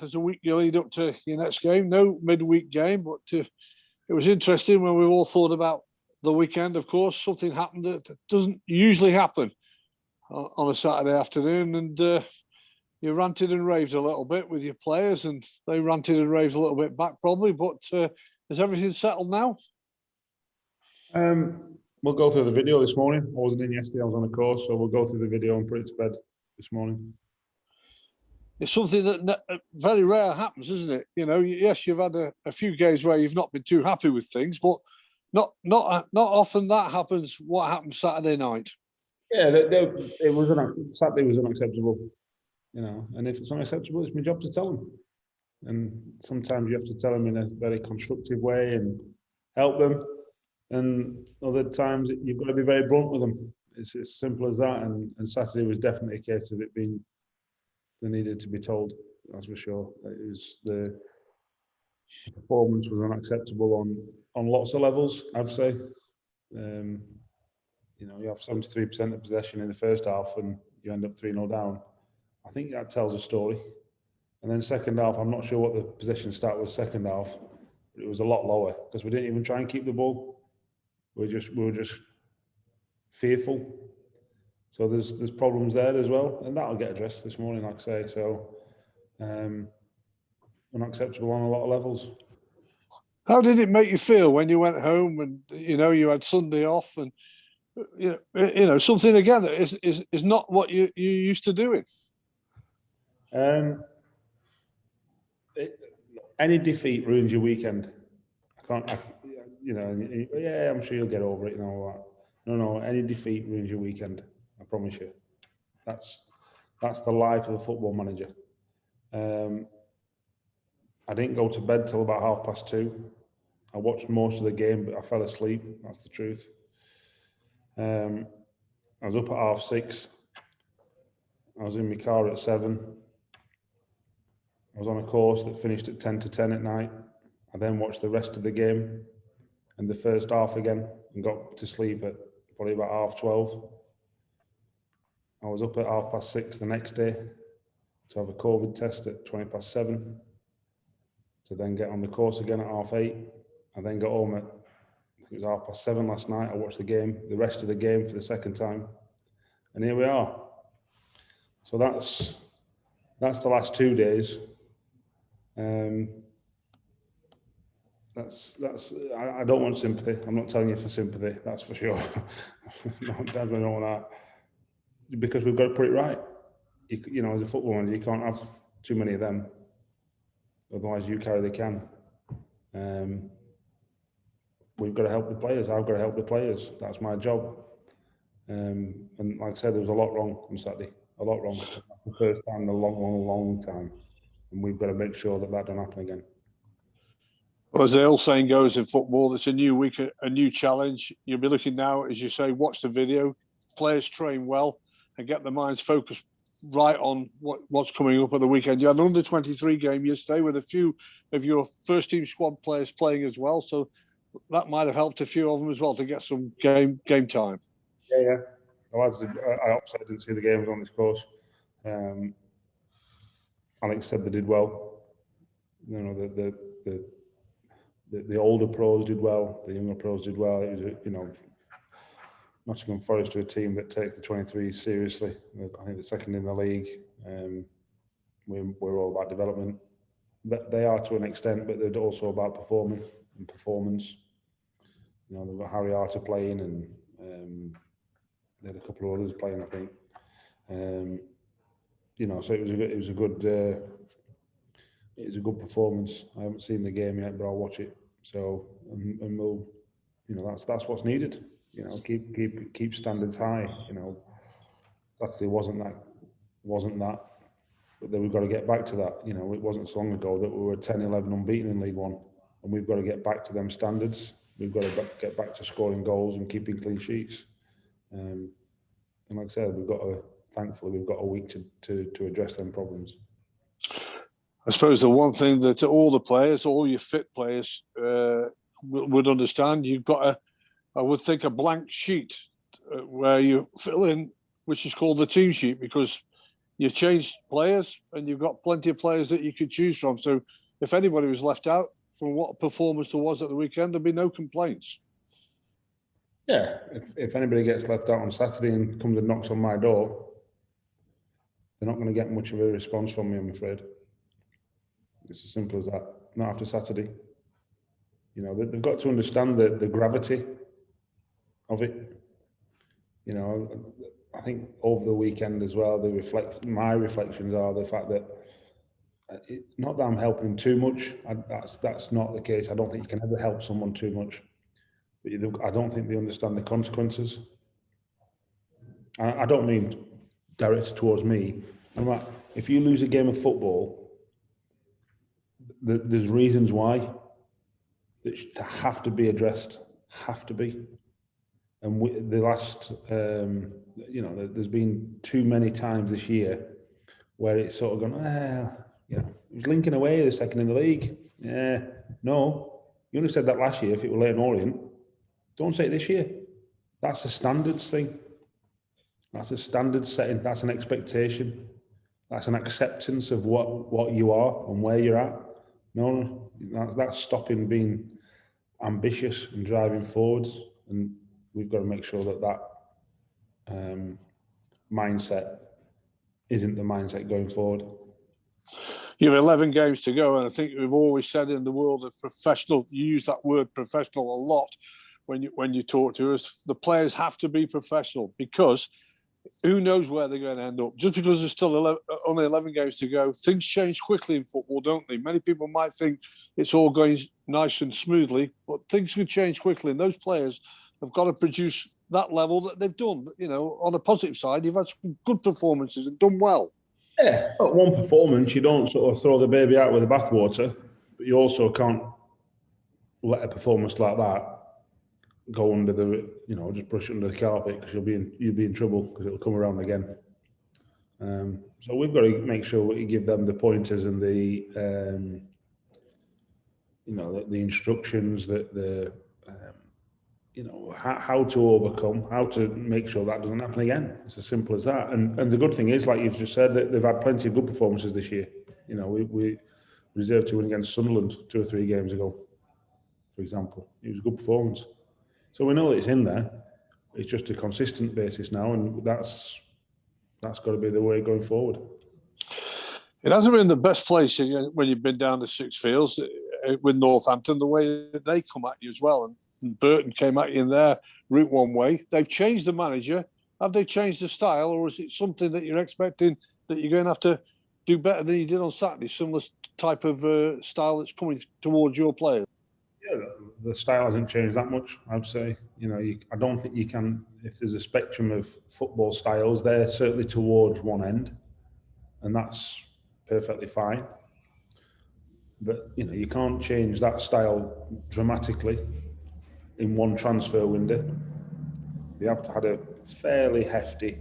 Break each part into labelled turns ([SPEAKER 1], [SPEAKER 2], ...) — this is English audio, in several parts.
[SPEAKER 1] as a week you lead up to your next game. No midweek game, but it was interesting when we all thought about the weekend. Of course, something happened that doesn't usually happen on a Saturday afternoon, and you ranted and raved a little bit with your players, and they ranted and raved a little bit back probably. But is everything settled now?
[SPEAKER 2] We'll go through the video this morning. I wasn't in yesterday, I was on a course, so we'll go through the video and put it to bed this morning.
[SPEAKER 1] It's something that very rare happens, isn't it? You know, yes, you've had a few games where you've not been too happy with things, but not often that happens. What happened Saturday night?
[SPEAKER 2] Yeah, Saturday was unacceptable, you know. And if it's unacceptable, it's my job to tell them. And sometimes you have to tell them in a very constructive way and help them. And other times you've got to be very blunt with them. It's as simple as that. And Saturday was definitely a case of it being they needed to be told. That's for sure. It was the performance was unacceptable on lots of levels. I'd say. You know, you have 73% of possession in the first half, and you end up 3-0 down. I think that tells a story. And then second half, I'm not sure what the possession stat was second half. But it was a lot lower because we didn't even try and keep the ball. We were just fearful. So there's problems there as well, and that'll get addressed this morning, like I say. So unacceptable on a lot of levels.
[SPEAKER 1] How did it make you feel when you went home and you know you had Sunday off and you know something again that is not what you used to doing?
[SPEAKER 2] Any defeat ruins your weekend. Yeah, I'm sure you'll get over it and all that. No, any defeat ruins your weekend. I promise you. That's the life of a football manager. I didn't go to bed till about 2:30. I watched most of the game, but I fell asleep. That's the truth. I was up at 6:30. I was in my car at 7. I was on a course that finished at 10 to 10 at night. I then watched the rest of the game and the first half again and got to sleep at probably about 12:30. I was up at 6:30 the next day to have a COVID test at 7:20, to then get on the course again at 8:30. I then got home at, I think it was 7:30 last night. I watched the rest of the game for the second time. And here we are. So that's the last 2 days. I don't want sympathy. I'm not telling you for sympathy, that's for sure. No, definitely don't want that. Because we've got to put it right. You know, as a football manager, you can't have too many of them. Otherwise, you carry the can. We've got to help the players. I've got to help the players. That's my job. And like I said, there was a lot wrong on Saturday. A lot wrong. The first time in a long time. And we've got to make sure that don't happen again.
[SPEAKER 1] Well, as the old saying goes in football, it's a new week, a new challenge. You'll be looking now, as you say, watch the video, players train well, and get their minds focused right on what's coming up at the weekend. You had an under-23 game yesterday with a few of your first-team squad players playing as well, so that might have helped a few of them as well to get some game time.
[SPEAKER 2] Yeah. I obviously didn't see the games on this course. Alex said they did well. You know, the older pros did well, the younger pros did well. It was, you know, Nottingham Forest are a team that takes the 23s seriously. I think they're second in the league. We're all about development. They are to an extent, but they're also about performance. You know, they've got Harry Artell playing, and they had a couple of others playing, I think. You know, so it was a good performance. I haven't seen the game yet, but I'll watch it. So, and we'll, you know, that's what's needed. You know, keep standards high. You know, Saturday wasn't that, but then we've got to get back to that. You know, it wasn't so long ago that we were 10-11 unbeaten in League One, and we've got to get back to them standards. We've got to get back to scoring goals and keeping clean sheets. And like I said, thankfully we've got a week to address them problems.
[SPEAKER 1] I suppose the one thing that all the players, all your fit players would understand, you've got I would think, a blank sheet where you fill in, which is called the team sheet, because you changed players, and you've got plenty of players that you could choose from. So if anybody was left out from what performance there was at the weekend, there'd be no complaints.
[SPEAKER 2] Yeah, if anybody gets left out on Saturday and comes and knocks on my door, they're not going to get much of a response from me, I'm afraid. It's as simple as that. Not after Saturday. You know, they've got to understand the gravity of it. You know, I think over the weekend as well, my reflections are the fact that not that I'm helping too much. That's not the case. I don't think you can ever help someone too much. But I don't think they understand the consequences. I don't mean directed towards me. I'm like, if you lose a game of football, there's reasons why that have to be addressed. Have to be. And the last, you know, there's been too many times this year where it's sort of gone, you know, it was linking away the second in the league. Yeah, no, you only said that last year if it were Leyton Orient. Don't say it this year. That's a standards thing. That's a standard setting. That's an expectation. That's an acceptance of what you are and where you're at. No, that's stopping being ambitious and driving forwards. And we've got to make sure that mindset isn't the mindset going forward.
[SPEAKER 1] You have 11 games to go, and I think we've always said in the world of professional, you use that word professional a lot when you talk to us. The players have to be professional, because who knows where they're going to end up. Just because there's still only 11 games to go, things change quickly in football, don't they? Many people might think it's all going nice and smoothly, but things can change quickly, and those players have got to produce that level that they've done. You know, on the positive side, you've had some good performances and done well.
[SPEAKER 2] Yeah, at one performance, you don't sort of throw the baby out with the bathwater, but you also can't let a performance like that go under the, you know, just brush it under the carpet, because you'll be in trouble, because it'll come around again. So we've got to make sure we give them the pointers and the, you know, the instructions, you know, how to overcome, how to make sure that doesn't happen again. It's as simple as that. And the good thing is, like you've just said, that they've had plenty of good performances this year. You know, we reserved to win against Sunderland 2 or 3 games ago, for example. It was a good performance. So we know that it's in there. It's just a consistent basis now, and that's got to be the way going forward.
[SPEAKER 1] It hasn't been the best place when you've been down the 6 fields with Northampton, the way that they come at you as well. And Burton came at you in their route one way. They've changed the manager. Have they changed the style, or is it something that you're expecting that you're going to have to do better than you did on Saturday? Similar type of style that's coming towards your players?
[SPEAKER 2] Yeah, the style hasn't changed that much, I'd say. You know, I don't think you can, if there's a spectrum of football styles, they're certainly towards one end, and that's perfectly fine. But, you know, you can't change that style dramatically in one transfer window. They have had a fairly hefty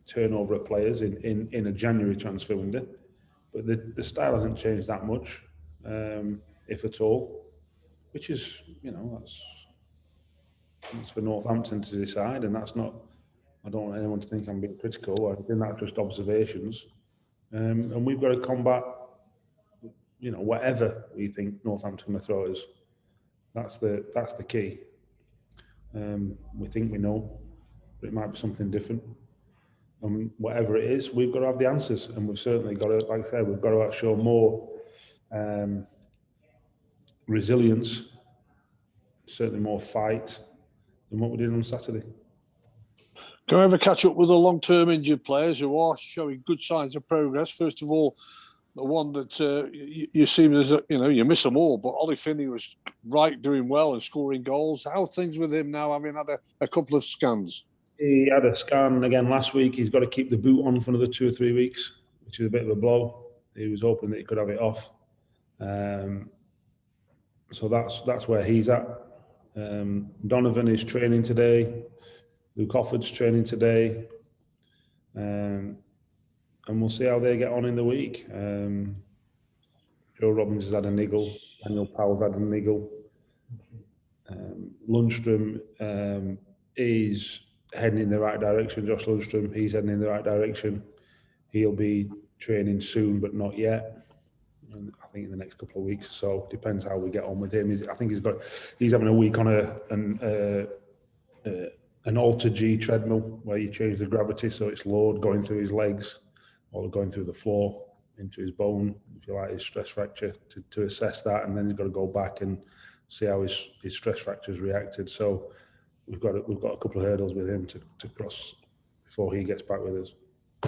[SPEAKER 2] turnover of players in a January transfer window, but the style hasn't changed that much, if at all, which is, you know, that's for Northampton to decide, and that's not, I don't want anyone to think I'm being critical. I think that's just observations, and we've got to combat, you know, whatever we think Northampton are going to throw at us. That's the key. We think we know, but it might be something different. And whatever it is, we've got to have the answers, and we've certainly got to, like I said, we've got to show more resilience, certainly more fight than what we did on Saturday.
[SPEAKER 1] Can we ever catch up with the long-term injured players who are showing good signs of progress? First of all, the one that you seem as, you know, you miss them all, but Ollie Finney was doing well and scoring goals. How are things with him now, having had a couple of scans?
[SPEAKER 2] He had a scan again last week. He's got to keep the boot on for another 2 or 3 weeks, which is a bit of a blow. He was hoping that he could have it off. So that's where he's at. Donovan is training today. Luke Offord's training today. And we'll see how they get on in the week. Joe Robbins has had a niggle. Daniel Powell's had a niggle. Lundstrom is heading in the right direction. Josh Lundstrom, he's heading in the right direction. He'll be training soon, but not yet. And I think in the next couple of weeks or so. Depends how we get on with him. I think he's having a week on an Alter G treadmill where you change the gravity, so it's load going through his legs or going through the floor into his bone, if you like, his stress fracture, to assess that, and then he's got to go back and see how his stress fracture's reacted. So we've got a couple of hurdles with him to cross before he gets back with us.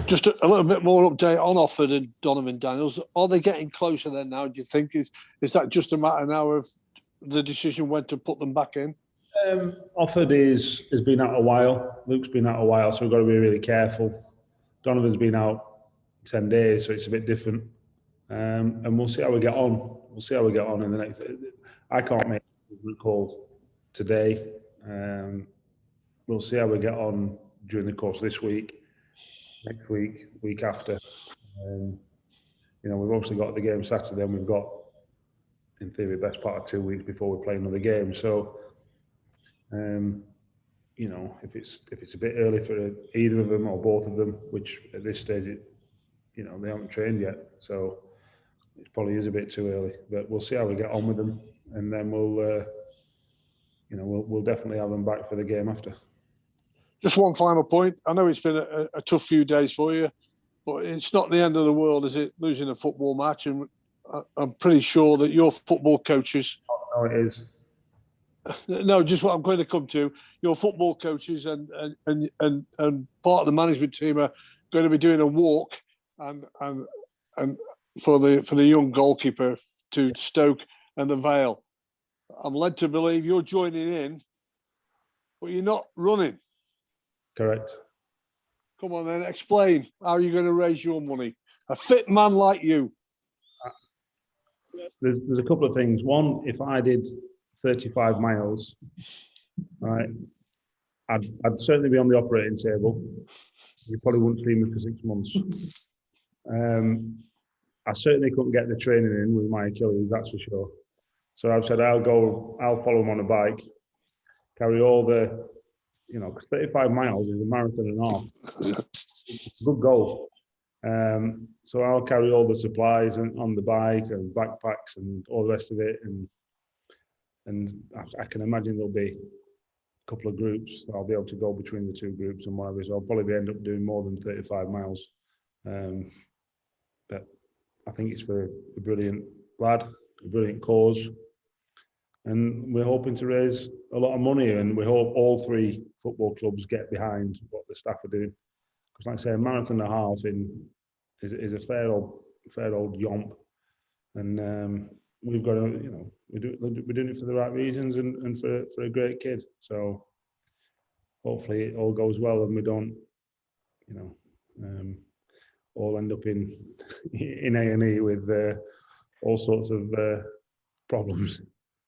[SPEAKER 1] Just a little bit more update on Offord and Donovan Daniels. Are they getting closer then now, do you think? Is that just a matter now of the decision when to put them back in?
[SPEAKER 2] Offord has been out a while. Luke's been out a while, so we've got to be really careful. Donovan's been out 10 days, so it's a bit different. And we'll see how we get on. We'll see how we get on in the next... I can't make a call today. We'll see how we get on during the course of this week, next week, week after. We've obviously got the game Saturday, and we've got, in theory, the best part of 2 weeks before we play another game. So, if it's a bit early for either of them or both of them, which at this stage, they haven't trained yet, so it probably is a bit too early. But we'll see how we get on with them, and then we'll definitely have them back for the game after. Just
[SPEAKER 1] one final point. I know it's been a tough few days for you, but it's not the end of the world, is it? Losing a football match, and I'm pretty sure that your football coaches.
[SPEAKER 2] No, it is.
[SPEAKER 1] No, just what I'm going to come to. Your football coaches and part of the management team are going to be doing a walk and for the young goalkeeper to Stoke and the Vale. I'm led to believe you're joining in, but you're not running.
[SPEAKER 2] Correct.
[SPEAKER 1] Come on then, explain how you're going to raise your money. A fit man like you.
[SPEAKER 2] There's a couple of things. One, if I did 35 miles, right, I'd certainly be on the operating table. You probably wouldn't see me for 6 months. I certainly couldn't get the training in with my Achilles, that's for sure. So I've said I'll follow him on a bike, carry all the, because 35 miles is a marathon and a half. It's a good goal. So I'll carry all the supplies on the bike and backpacks and all the rest of it, and I can imagine there'll be a couple of groups. I'll be able to go between the two groups and whatever. So I'll probably end up doing more than 35 miles. But I think it's for a brilliant lad, a brilliant cause. And we're hoping to raise a lot of money, and we hope all 3 football clubs get behind what the staff are doing. Because like I say, a marathon and a half is a fair old yomp. And we've got to, we're doing it for the right reasons and for a great kid. So hopefully it all goes well and we don't, all end up in A&E with all sorts of problems.